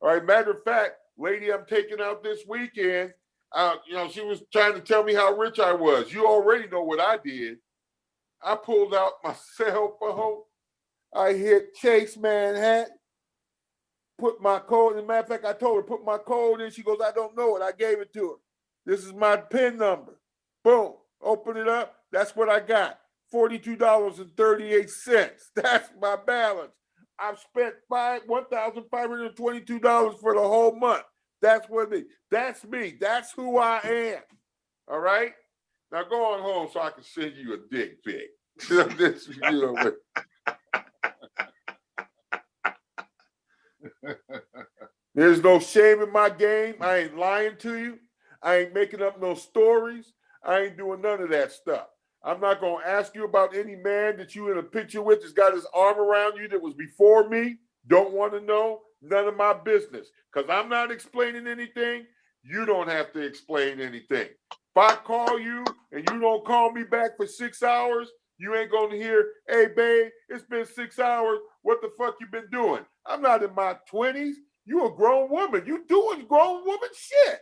All right, matter of fact, lady I'm taking out this weekend, she was trying to tell me how rich I was. You already know what I did. I pulled out my cell phone. I hit Chase Manhattan, put my code. As a matter of fact, I told her, put my code in. She goes, I don't know it. I gave it to her. This is my PIN number. Boom. Open it up. That's what I got. $42.38. That's my balance. I've spent $1,522 for the whole month. That's what it is. That's me. That's who I am. All right. Now go on home so I can send you a dick pic. There's no shame in my game. I ain't lying to you. I ain't making up no stories. I ain't doing none of that stuff. I'm not going to ask you about any man that you in a picture with that's got his arm around you that was before me. Don't want to know. None of my business. Because I'm not explaining anything. You don't have to explain anything. If I call you and you don't call me back for 6 hours, you ain't going to hear, hey, babe, it's been 6 hours. What the fuck you been doing? I'm not in my 20s. You a grown woman. You doing grown woman shit.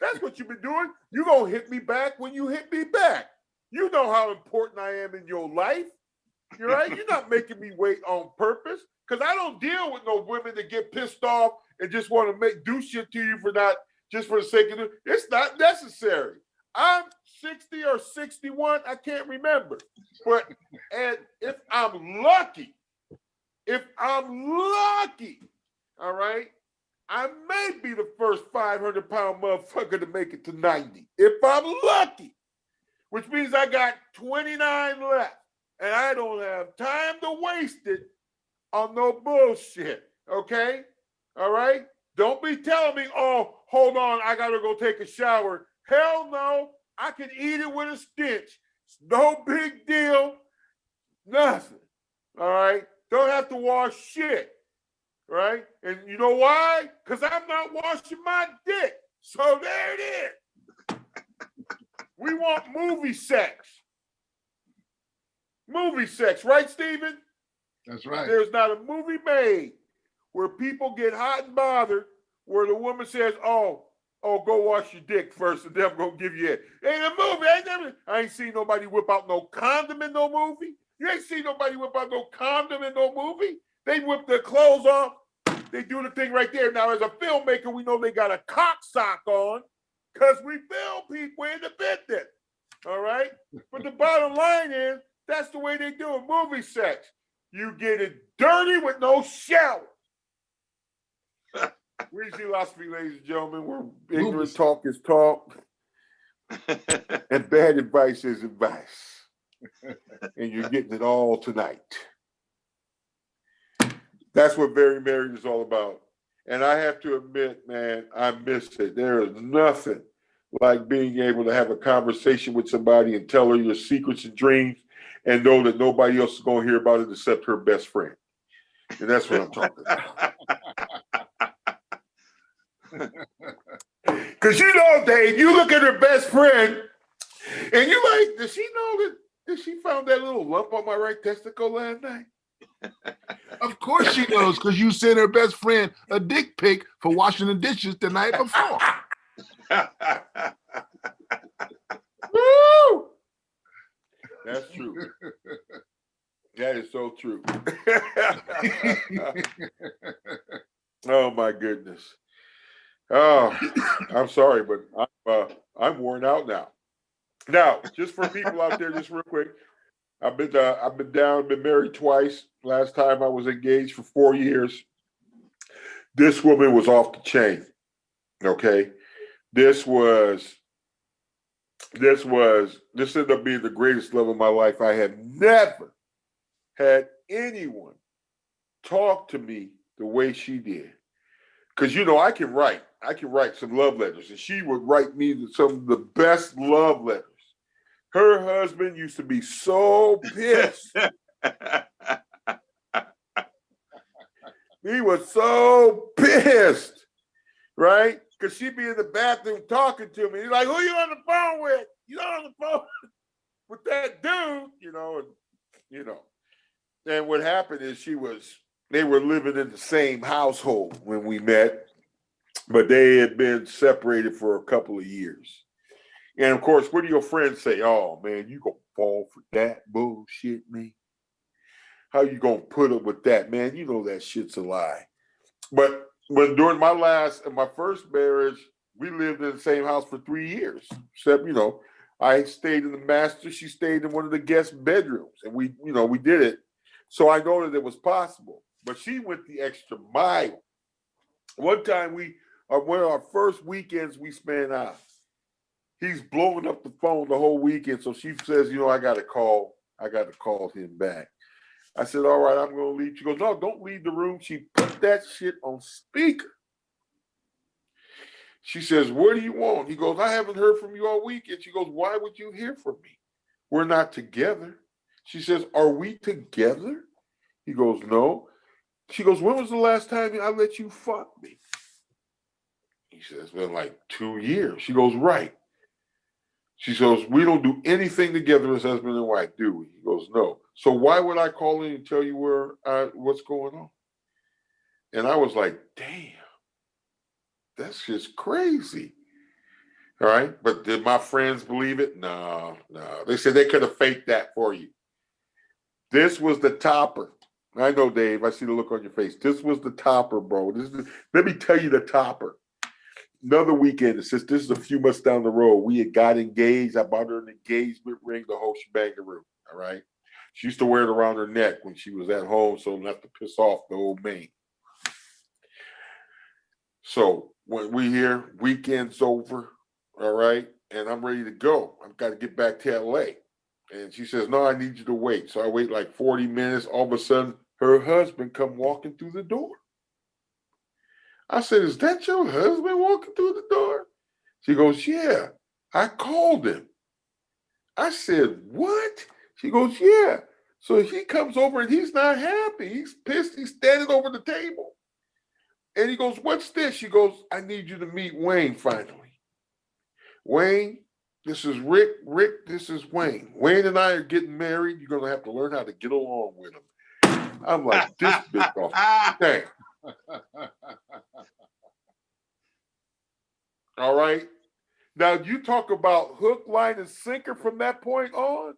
That's what you've been doing. You gonna hit me back when you hit me back. You know how important I am in your life. You're right. You're not making me wait on purpose because I don't deal with no women that get pissed off and just want to do shit to you for not just for the sake of it. It's not necessary. I'm 60 or 61. I can't remember. But and if I'm lucky, all right, I may be the first 500-pound motherfucker to make it to 90. If I'm lucky, which means I got 29 left, and I don't have time to waste it on no bullshit, okay? All right? Don't be telling me, oh, hold on, I got to go take a shower. Hell no, I can eat it with a stench. It's no big deal, nothing, all right? Don't have to wash shit. Right? And you know why? Because I'm not washing my dick. So there it is. We want movie sex. Movie sex, right, Stephen? That's right. There's not a movie made where people get hot and bothered where the woman says, oh, go wash your dick first and then I'm going to give you it. Ain't a movie. I ain't seen nobody whip out no condom in no movie. You ain't seen nobody whip out no condom in no movie. They whip their clothes off. They do the thing right there. Now, as a filmmaker, we know they got a cock sock on because we film people in the business. All right? But the bottom line is, that's the way they do it. Movie sex. You get it dirty with no shower. Weezy Philosophy, ladies and gentlemen, where ignorant talk is talk and bad advice is advice. And you're getting it all tonight. That's what Very Married is all about. And I have to admit, man, I miss it. There is nothing like being able to have a conversation with somebody and tell her your secrets and dreams and know that nobody else is going to hear about it except her best friend. And that's what I'm talking about. Because you know, Dave, you look at her best friend and you like, does she know that she found that little lump on my right testicle last night? Of course she knows, because you sent her best friend a dick pic for washing the dishes the night before. Woo! That's true. That is so true. Oh my goodness. Oh, I'm sorry, but I'm worn out now. Now, just for people out there, just real quick, I've been married twice. Last time I was engaged for 4 years. This woman was off the chain. Okay. This ended up being the greatest love of my life. I had never had anyone talk to me the way she did. Because, you know, I can write some love letters, and she would write me some of the best love letters. Her husband used to be so pissed. He was so pissed, right? Because she'd be in the bathroom talking to me. He's like, who you on the phone with? You on the phone with that dude, And what happened is they were living in the same household when we met, but they had been separated for a couple of years. And of course, what do your friends say? Oh man, you gonna fall for that bullshit, man? How you gonna put up with that, man? You know that shit's a lie. But during my first marriage, we lived in the same house for 3 years. Except, I stayed in the master. She stayed in one of the guest bedrooms, and we did it. So I know that it was possible. But she went the extra mile. One time one of our first weekends we spent out, he's blowing up the phone the whole weekend. So she says, I got to call him back. I said, all right, I'm going to leave. She goes, no, don't leave the room. She put that shit on speaker. She says, what do you want? He goes, I haven't heard from you all weekend. She goes, why would you hear from me? We're not together. She says, are we together? He goes, no. She goes, when was the last time I let you fuck me? He says, it's been like 2 years. She goes, right. She goes, we don't do anything together as husband and wife, do we? He goes, no. So why would I call in and tell you what's going on? And I was like, damn, that's just crazy. All right. But did my friends believe it? No. They said they could have faked that for you. This was the topper. I know, Dave. I see the look on your face. This was the topper, bro. Let me tell you the topper. Another weekend, since this is a few months down the road, we had got engaged. I bought her an engagement ring, the whole shebangaroo. All right. She used to wear it around her neck when she was at home, so not to piss off the old man. So when we hear weekend's over, all right, and I'm ready to go. I've got to get back to LA. And she says, no, I need you to wait. So I wait like 40 minutes. All of a sudden, her husband come walking through the door. I said, is that your husband walking through the door? She goes, yeah, I called him. I said, what? She goes, yeah. So he comes over and he's not happy. He's pissed. He's standing over the table. And he goes, what's this? She goes, I need you to meet Wayne finally. Wayne, this is Rick. Rick, this is Wayne. Wayne and I are getting married. You're going to have to learn how to get along with him. I'm like, this big off. Dang. All right. Now, you talk about hook, line, and sinker from that point on.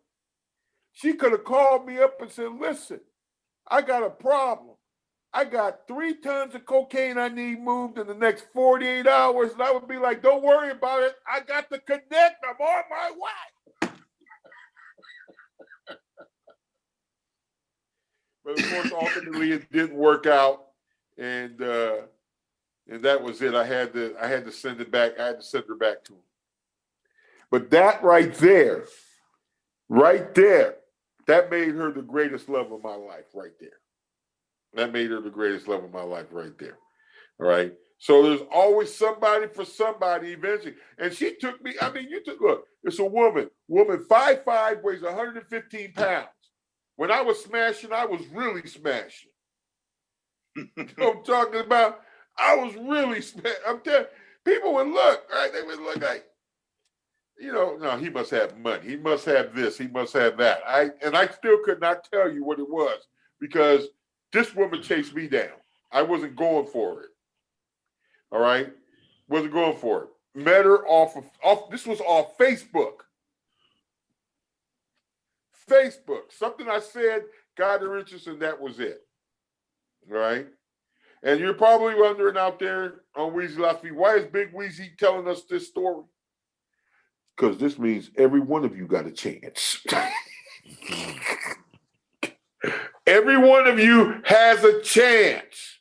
She could have called me up and said, listen, I got a problem. I got 3 tons of cocaine I need moved in the next 48 hours. And I would be like, don't worry about it. I got the connect. I'm on my way. But of course, ultimately, it didn't work out. And that was it. I had to send it back. I had to send her back to him. But that right there, that made her the greatest love of my life right there. That made her the greatest love of my life right there. All right. So there's always somebody for somebody eventually. And she took me, look, it's a woman 5'5", weighs 115 pounds. When I was smashing, I was really smashing. You know what I'm talking about? I was really smashing. I'm telling people would look, right? They would look like, no, he must have money. He must have this. He must have that. I still could not tell you what it was because this woman chased me down. I wasn't going for it. All right? Wasn't going for it. Met her this was off Facebook. Facebook. Something I said got her interest and that was it. All right? And you're probably wondering out there on Weezy Philosophy, why is Bigg Weezy telling us this story? Because this means every one of you got a chance. Every one of you has a chance.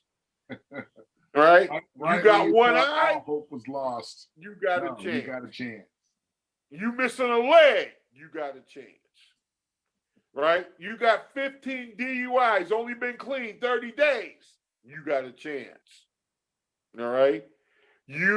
Right? You got one eye. All hope was lost. You got a chance. You got a chance. You missing a leg. You got a chance. Right? You got 15 DUIs, only been clean 30 days. You got a chance. All right? You